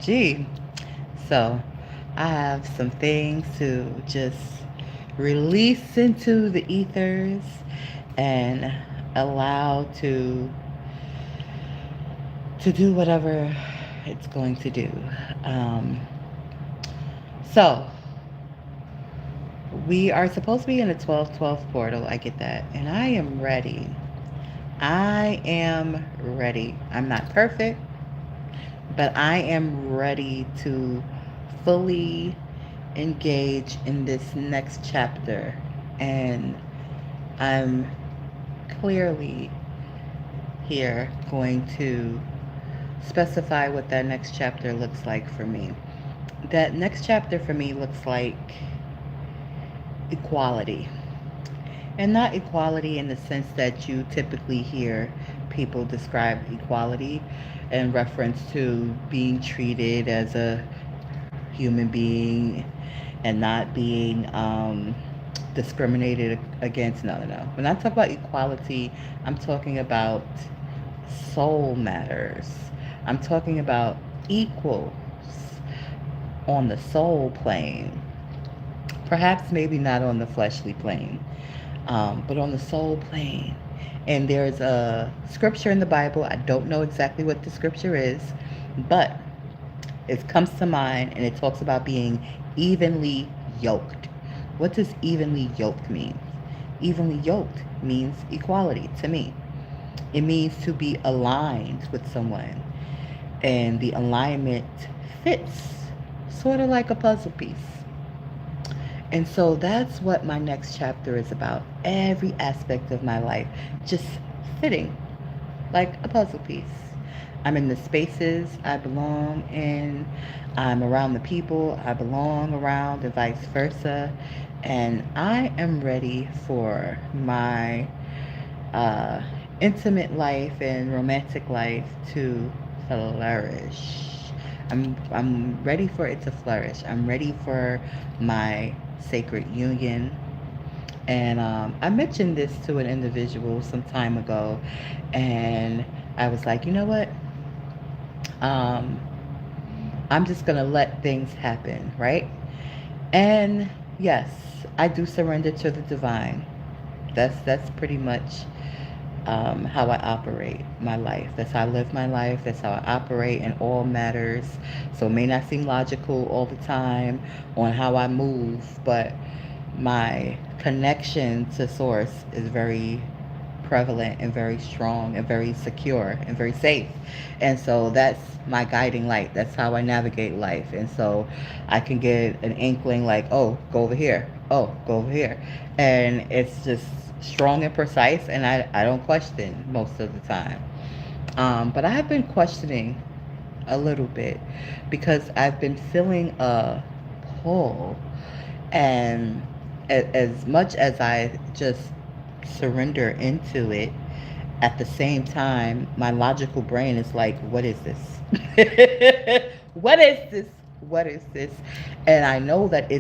Gee, so I have some things to just release into the ethers and allow to do whatever it's going to do. Um, so we are supposed to be in a 12-12 portal. I get that, and I am ready. I am ready. I'm not perfect, but I am ready to fully engage in this next chapter. And I'm clearly here going to specify what that next chapter looks like for me. That next chapter for me looks like equality. And not equality in the sense that you typically hear people describe equality in reference to being treated as a human being and not being discriminated against. No, no, no. When I talk about equality, I'm talking about soul matters. I'm talking about equals on the soul plane. Perhaps maybe not on the fleshly plane, but on the soul plane. And there's a scripture in the Bible. I don't know exactly what the scripture is, but it comes to mind and it talks about being evenly yoked. What does evenly yoked mean? Evenly yoked means equality to me. It means to be aligned with someone, and the alignment fits sort of like a puzzle piece. And so that's what my next chapter is about. Every aspect of my life just fitting like a puzzle piece. I'm in the spaces I belong in. I'm around the people I belong around, and vice versa. And I am ready for my uh, intimate life and romantic life to flourish. I'm ready for it to flourish. I'm ready for my sacred union. And I mentioned this to an individual some time ago, and I was like, you know what? Um, I'm just gonna let things happen, right? And yes, I do surrender to the divine. That's pretty much how I operate my life. That's how I live my life. That's how I operate in all matters. So it may not seem logical all the time on how I move, but my connection to source is very prevalent and very strong and very secure and very safe. And so that's my guiding light. That's how I navigate life. And so I can get an inkling like, oh, go over here. Oh, go over here. And it's just strong and precise, and I don't question most of the time. But I have been questioning a little bit because I've been feeling a pull. And as much as I just surrender into it, at the same time, my logical brain is like, what is this? What is this? What is this? And I know that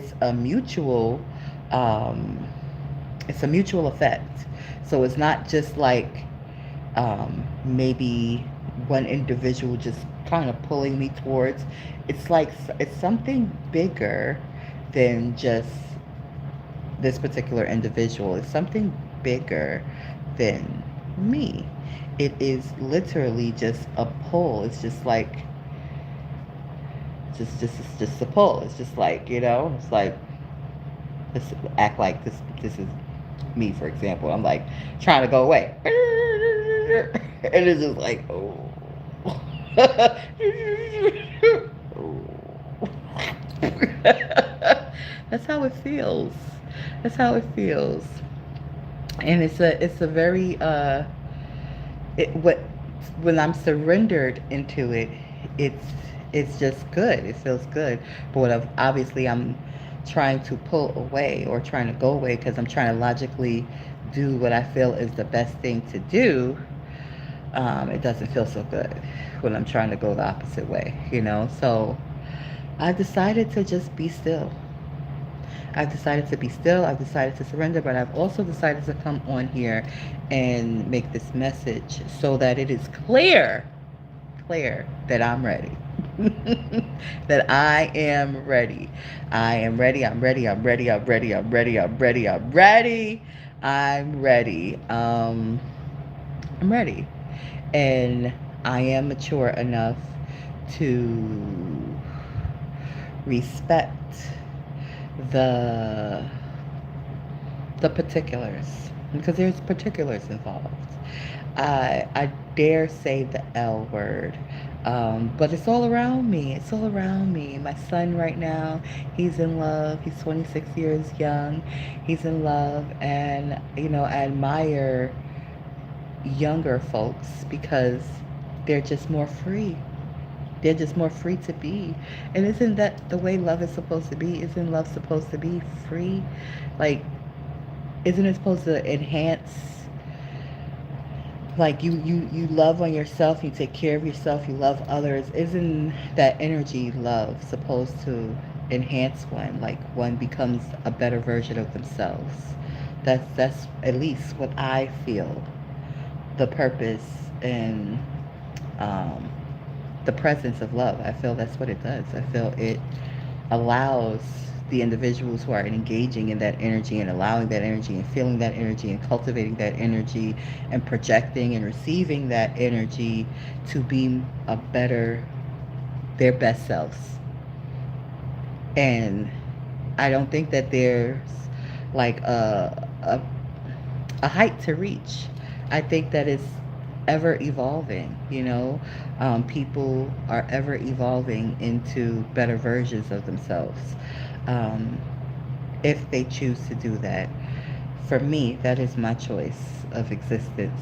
um, it's a mutual effect. So it's not just like maybe one individual just kind of pulling me towards. It's like it's something bigger than just this particular individual. It's something bigger than me. It is literally just a pull. It's just like it's just a pull. It's just like, it's like let's act like this is me, for example. I'm like trying to go away. And it's just like, oh. That's how it feels. That's how it feels. And it's a very it what when I'm surrendered into it, it's it's just good. It feels good. But obviously I'm trying to pull away or trying to go away because I'm trying to logically do what I feel is the best thing to do. It doesn't feel so good when I'm trying to go the opposite way. So I decided to just be still. I've decided to be still. I've decided to surrender, but I've also decided to come on here and make this message so that it is clear that I'm ready. that I am ready. I am ready. I'm ready. I'm ready. I'm ready. I'm ready. I'm ready. I'm ready. I'm ready. I'm ready. And I am mature enough to respect the the particulars because there's particulars involved. I dare say the L word, but it's all around me. It's all around me. My son right now, he's in love. He's 26 years young. He's in love, and I admire younger folks because they're just more free. They're just more free to be. And isn't that the way love is supposed to be? Isn't love supposed to be free? Like, isn't it supposed to enhance, like you love on yourself, you take care of yourself, you love others? Isn't that energy love supposed to enhance one, like one becomes a better version of themselves? That's at least what I feel the purpose and um, the presence of love. I feel that's what it does. I feel it allows the individuals who are engaging in that energy and allowing that energy and feeling that energy and cultivating that energy and projecting and receiving that energy to be a better, their best selves. And I don't think that there's like a height to reach. I think that it's ever evolving, people are ever evolving into better versions of themselves, um, if they choose to do that. For me, that is my choice of existence.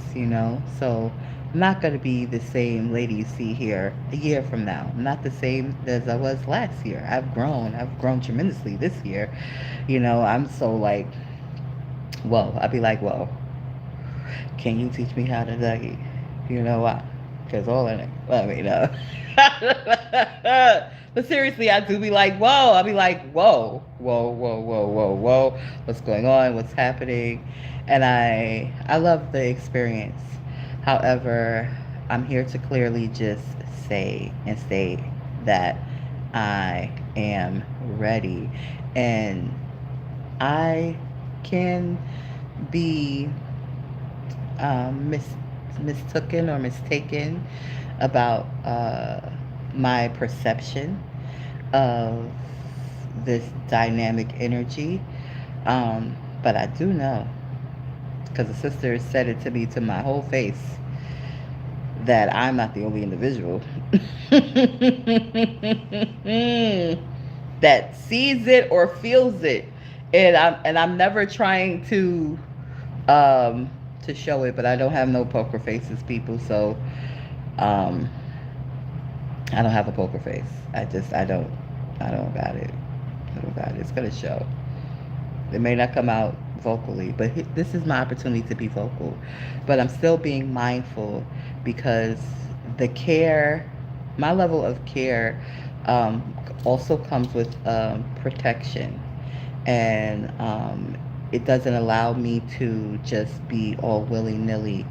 So I'm not going to be the same lady you see here a year from now. I'm not the same as I was last year. I've grown tremendously this year. I'm so like, whoa. I'd be like, whoa, can you teach me how to duggy? You know why? Because all in it. Let me know. But seriously, I do be like, whoa. I'll be like, whoa, whoa, whoa, whoa, whoa, whoa. What's going on? What's happening? And I love the experience. However, I'm here to clearly just say and state that I am ready. And I can be mistooken or mistaken about my perception of this dynamic energy. But I do know, because the sister said it to me to my whole face, that I'm not the only individual that sees it or feels it. And I'm never trying um to show it, but I don't have no poker faces, people. So um I don't have a poker face. I don't got it. I don't got it. It's gonna show. It may not come out vocally, but this is my opportunity to be vocal. But I'm still being mindful because the care, my level of care, also comes with protection. And it doesn't allow me to just be all willy nilly.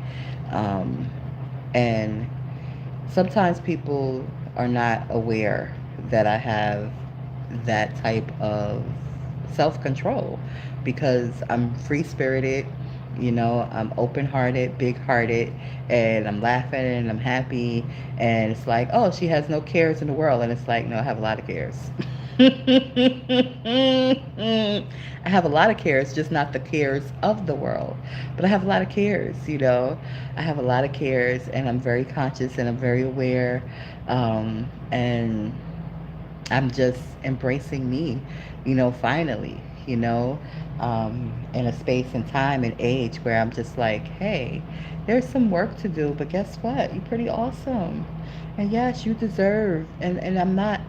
Um, and sometimes people are not aware that I have that type of self control because I'm free spirited, I'm open hearted, big hearted, and I'm laughing and I'm happy. And it's like, oh, she has no cares in the world. And it's like, no, I have a lot of cares. I have a lot of cares, just not the cares of the world. But I have a lot of cares. I have a lot of cares, and I'm very conscious and I'm very aware. And I'm just embracing me, finally, in a space and time and age where I'm just like, hey, there's some work to do, but guess what? You're pretty awesome. And yes, you deserve, and I'm not,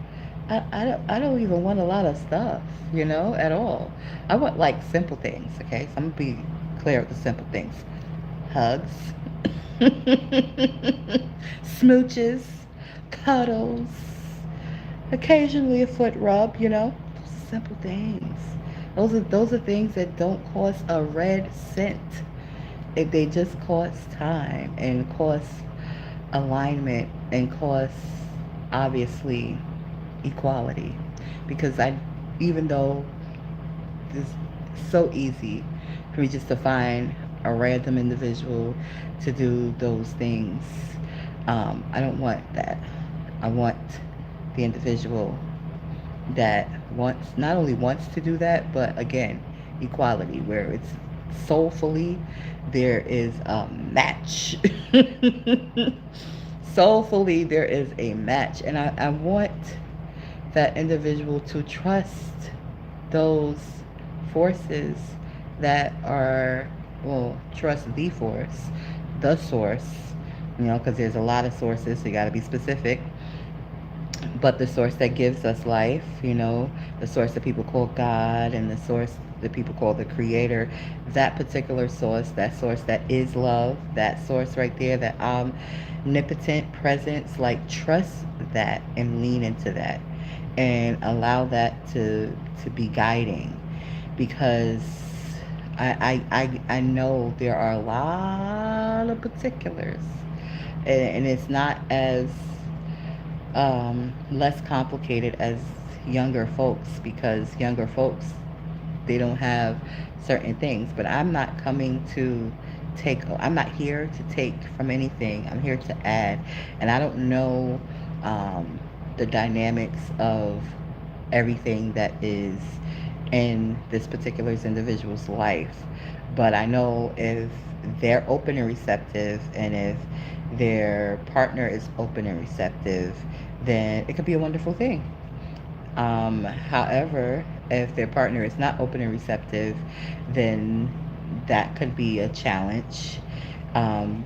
I don't even want a lot of stuff, at all. I want like simple things, okay? So I'm gonna be clear with the simple things. Hugs, smooches, cuddles, occasionally a foot rub. Simple things. Those are things that don't cost a red cent. If they just cost time and cost alignment and cost, obviously, equality. Because even though it's so easy for me just to find a random individual to do those things, I don't want that. I want the individual that wants, not only wants to do that, but again, equality, where it's soulfully there is a match. Soulfully there is a match, and I want that individual to trust those forces that are, well, trust the force, the source, because there's a lot of sources, so you got to be specific. But the source that gives us life, the source that people call God, and the source that people call the creator, that particular source, that source that is love, that source right there, that omnipotent presence, like, trust that and lean into that and allow that to be guiding. Because I know there are a lot of particulars, and it's not as less complicated as younger folks, because younger folks, they don't have certain things. But I'm not here to take from anything. I'm here to add. And I don't know the dynamics of everything that is in this particular individual's life. But I know if they're open and receptive, and if their partner is open and receptive, then it could be a wonderful thing. However, if their partner is not open and receptive, then that could be a challenge. Um,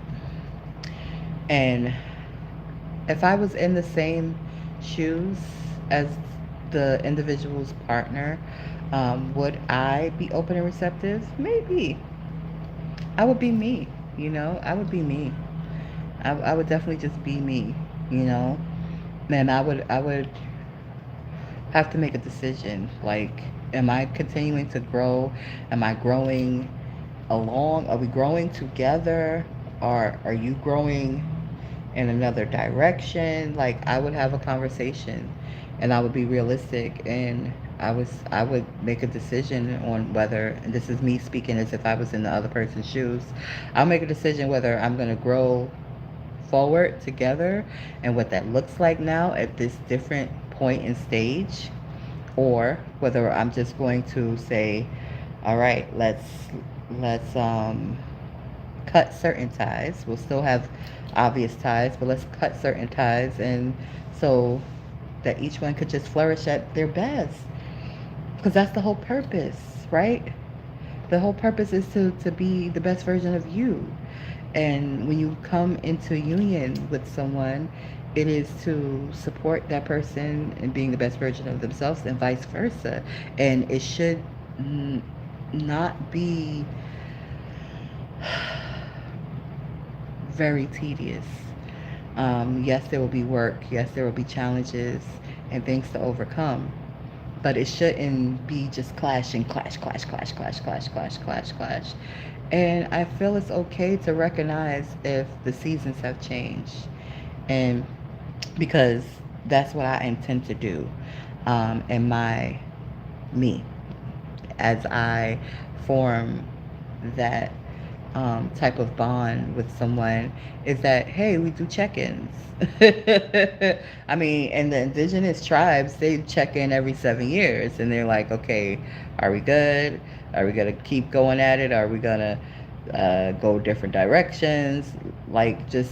and if I was in the same shoes as the individual's partner, would I be open and receptive? Maybe. I would be me, I would be me. I would definitely just be me, you know? And I would have to make a decision. Like, am I continuing to grow? Am I growing along? Are we growing together? Or are you growing in another direction? Like, I would have a conversation, and I would be realistic, and I would make a decision on whether, and this is me speaking as if I was in the other person's shoes. I'll make a decision whether I'm going to grow forward together and what that looks like now at this different point and stage, or whether I'm just going to say, all right, let's cut certain ties. We'll still have obvious ties, but let's cut certain ties, and so that each one could just flourish at their best. Because that's the whole purpose, right? The whole purpose is to be the best version of you. And when you come into union with someone, it is to support that person in being the best version of themselves, and vice versa. And it should not be very tedious. Yes, there will be work. Yes, there will be challenges and things to overcome. But it shouldn't be just clashing, clash, clash, clash, clash, clash, clash, clash, clash. And I feel it's okay to recognize if the seasons have changed. And because that's what I intend to do, in me, as I form that type of bond with someone, is that, hey, we do check-ins. I mean, in the indigenous tribes, they check in every 7 years, and they're like, okay, are we good? Are we gonna keep going at it? Are we gonna go different directions? Like, just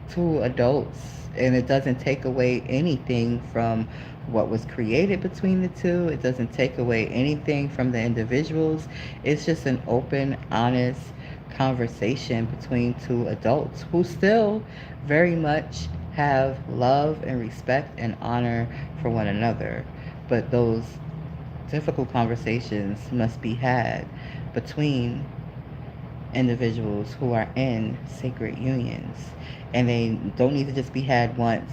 two adults, and it doesn't take away anything from what was created between the two. It doesn't take away anything from the individuals. It's just an open, honest conversation between two adults who still very much have love and respect and honor for one another. But those difficult conversations must be had between individuals who are in sacred unions. And they don't need to just be had once,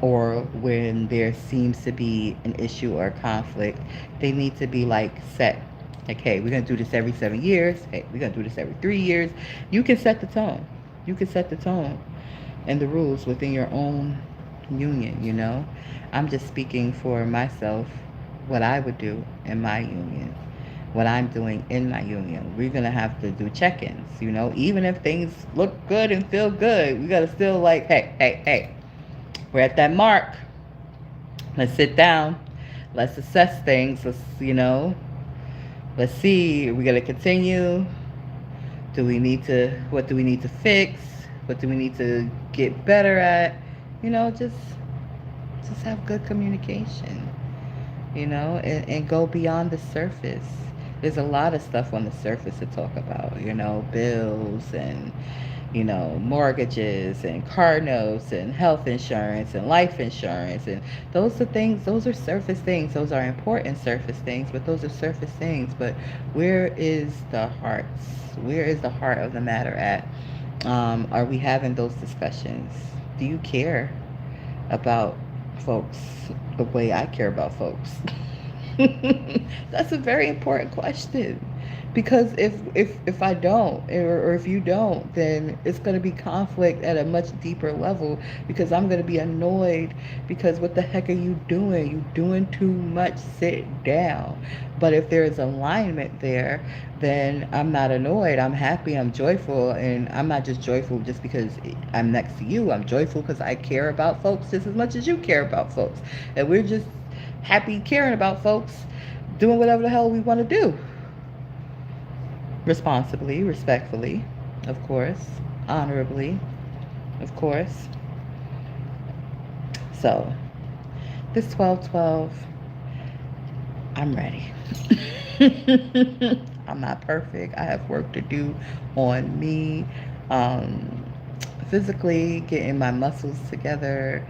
or when there seems to be an issue or a conflict. They need to be like set. Like, hey, we're going to do this every 7 years. Hey, we're going to do this every 3 years. You can set the tone. You can set the tone and the rules within your own union, you know? I'm just speaking for myself, what I would do in my union, what I'm doing in my union. We're going to have to do check ins, you know? Even if things look good and feel good, we got to still, like, hey, we're at that mark. Let's sit down. Let's assess things. Let's see. Are we going to continue? What do we need to fix? What do we need to get better at? Just have good communication, and go beyond the surface. There's a lot of stuff on the surface to talk about, bills and, mortgages and car notes and health insurance and life insurance. And those are surface things. Those are important surface things, but those are surface things. But where is the heart? Where is the heart of the matter at? Are we having those discussions? Do you care about folks the way I care about folks? That's a very important question, because if I don't, or if you don't, then it's going to be conflict at a much deeper level, because I'm going to be annoyed, because what the heck are you doing? You doing too much. Sit down. But if there is alignment there, then I'm not annoyed. I'm happy. I'm joyful. And I'm not just joyful just because I'm next to you. I'm joyful because I care about folks just as much as you care about folks. And we're just happy caring about folks, doing whatever the hell we want to do. Responsibly, respectfully, of course, honorably, of course. So, this 12/12, I'm ready. I'm not perfect. I have work to do on me. Physically, getting my muscles together,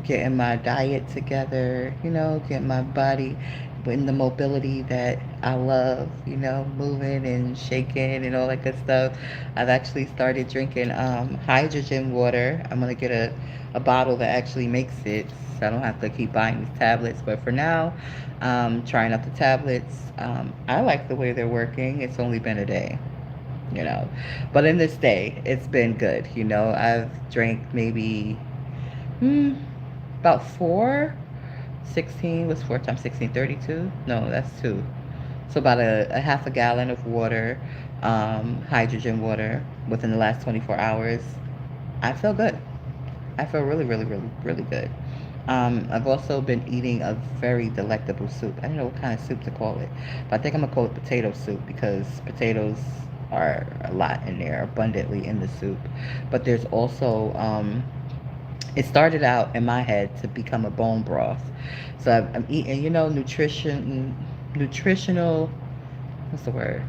getting my diet together, getting my body in the mobility that I love, moving and shaking and all that good stuff. I've actually started drinking hydrogen water. I'm going to get a bottle that actually makes it, so I don't have to keep buying these tablets. But for now, trying out the tablets. I like the way they're working. It's only been a day. But in this day, it's been good. I've drank maybe about 4. 16 was 4 times 16, 32. No, that's 2. So about a half a gallon of water, hydrogen water, within the last 24 hours. I feel good. I feel really, really, really, really good. I've also been eating a very delectable soup. I don't know what kind of soup to call it, but I think I'm gonna call it potato soup, because potatoes are a lot in there, abundantly in the soup. But there's also it started out in my head to become a bone broth. So I'm eating, nutritional, what's the word?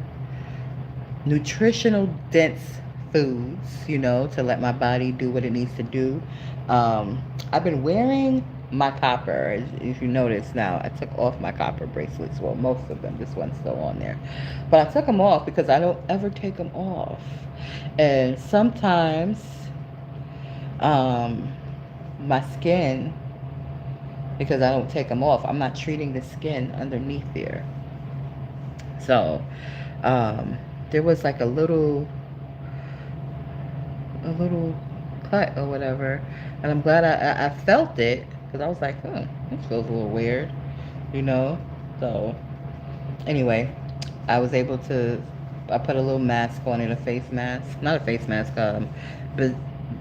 Nutritional dense foods, to let my body do what it needs to do. I've been wearing my copper. If you notice now, I took off my copper bracelets. Well, most of them. This one's still on there. But I took them off because I don't ever take them off. And sometimes my skin, because I don't take them off, I'm not treating the skin underneath there. So there was like a little cut or whatever, and I'm glad I felt it, because I was like, this feels a little weird, So anyway, I was able to. I put a little mask on it, a face mask, not a face mask,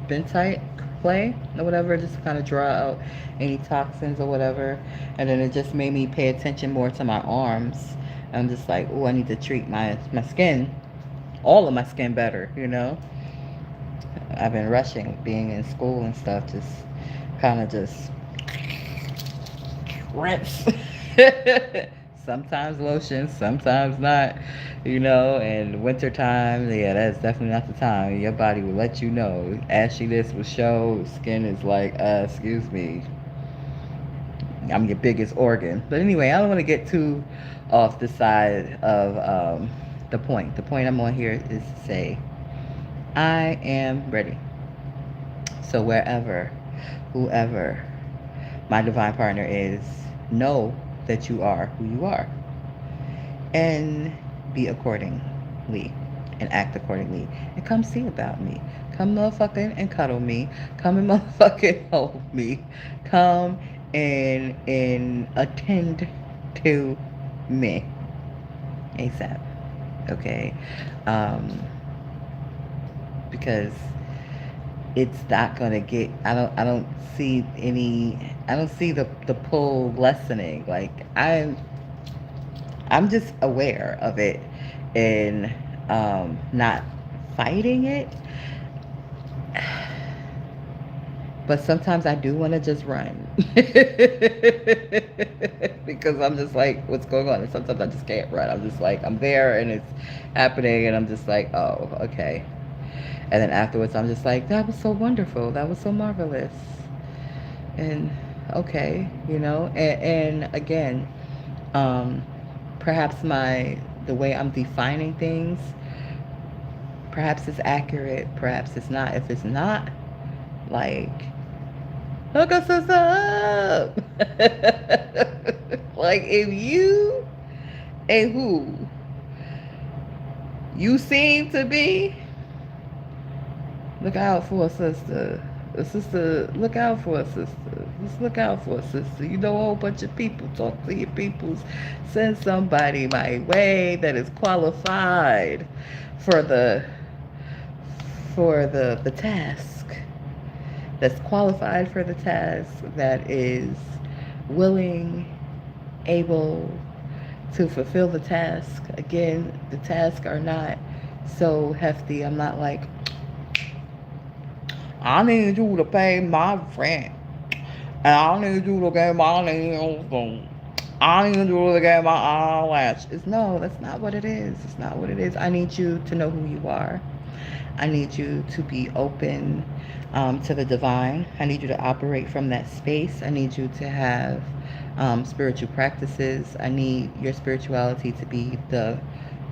bentite clay or whatever, just to kind of draw out any toxins or whatever. And then it just made me pay attention more to my arms. I'm just like, I need to treat my skin, all of my skin better, I've been rushing, being in school and stuff, just kind of just rinse. Sometimes lotion, sometimes not, and winter time, yeah, that's definitely not the time. Your body will let you know. Ashiness will show, skin is like, excuse me, I'm your biggest organ. But anyway, I don't want to get too off the side of the point. The point I'm on here is to say, I am ready. So wherever, whoever my divine partner is, know that you are who you are, and be accordingly, and act accordingly, and come see about me. Come motherfucking and cuddle me. Come and motherfucking hold me. Come and attend to me ASAP. Okay. Um, because it's not gonna get. I don't see any. I don't see the pull lessening. Like I'm just aware of it and not fighting it. But sometimes I do want to just run because I'm just like, what's going on? And sometimes I just can't run. I'm just like, I'm there and it's happening, and I'm just like, oh, okay. And then afterwards, I'm just like, that was so wonderful. That was so marvelous. And okay, and again, um, perhaps the way I'm defining things, perhaps it's accurate, perhaps it's not. If it's not, like, hook us up. Like, if you a who you seem to be, look out for a sister. A sister, look out for a sister. Just look out for a sister. You know, a whole bunch of people. Talk to your peoples. Send somebody my way that is qualified for the task. That's qualified for the task. That is willing, able to fulfill the task. Again, the tasks are not so hefty. I'm not like, I need you to pay my rent. And I need you to get my nails done. I need you to get my eyelashes. No, that's not what it is. It's not what it is. I need you to know who you are. I need you to be open to the divine. I need you to operate from that space. I need you to have spiritual practices. I need your spirituality to be the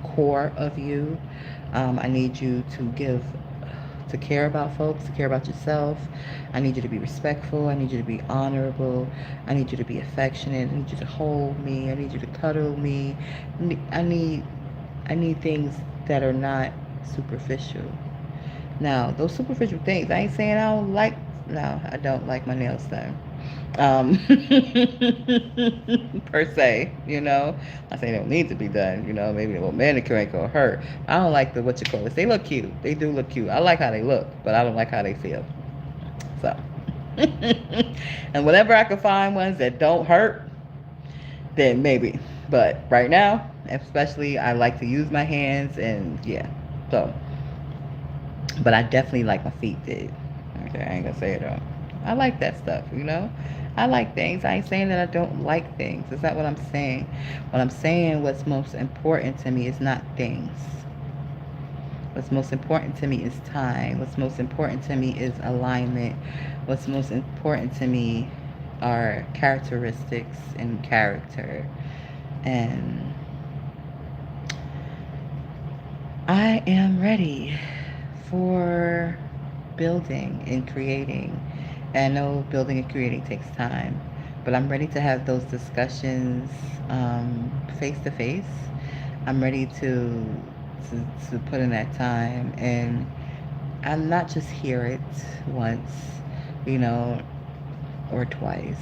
core of you. I need you to care about folks, to care about yourself. I need you to be respectful. I need you to be honorable. I need you to be affectionate. I need you to hold me. I need you to cuddle me. I need things that are not superficial. Now, those superficial things, I ain't saying I don't like my nails done. Um, per se, I say they don't need to be done, maybe a little manicure ain't gonna hurt. I don't like the, what you call it. They look cute. They do look cute. I like how they look, but I don't like how they feel. So, and whenever I can find ones that don't hurt, then maybe. But right now, especially, I like to use my hands, and yeah. So, but I definitely like my feet did. Okay, I ain't gonna say it though. I like that stuff. I like things. I ain't saying that I don't like things. That's not what I'm saying. What I'm saying, what's most important to me is not things. What's most important to me is time. What's most important to me is alignment. What's most important to me are characteristics and character. And I am ready for building and creating. And I know building and creating takes time, but I'm ready to have those discussions face to face. I'm ready to put in that time, and I'm not just hear it once, or twice,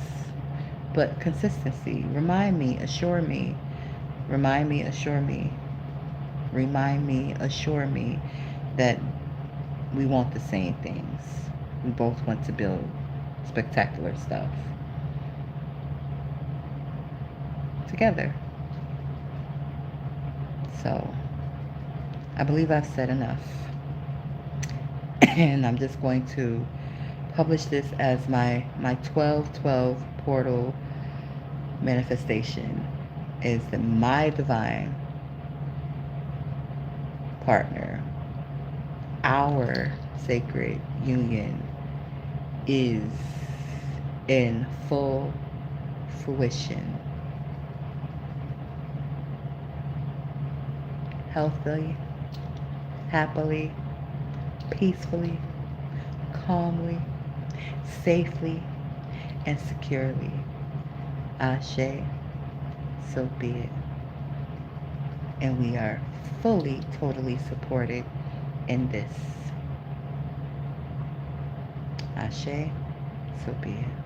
but consistency. Remind me, assure me, remind me, assure me, remind me, assure me that we want the same things. We both want to build spectacular stuff together. So, I believe I've said enough. And I'm just going to publish this as my 12/12 portal manifestation is that my divine partner, our sacred union, is in full fruition. Healthily, happily, peacefully, calmly, safely, and securely. Ashe, so be it. And we are fully, totally supported in this. Ashe, so be it.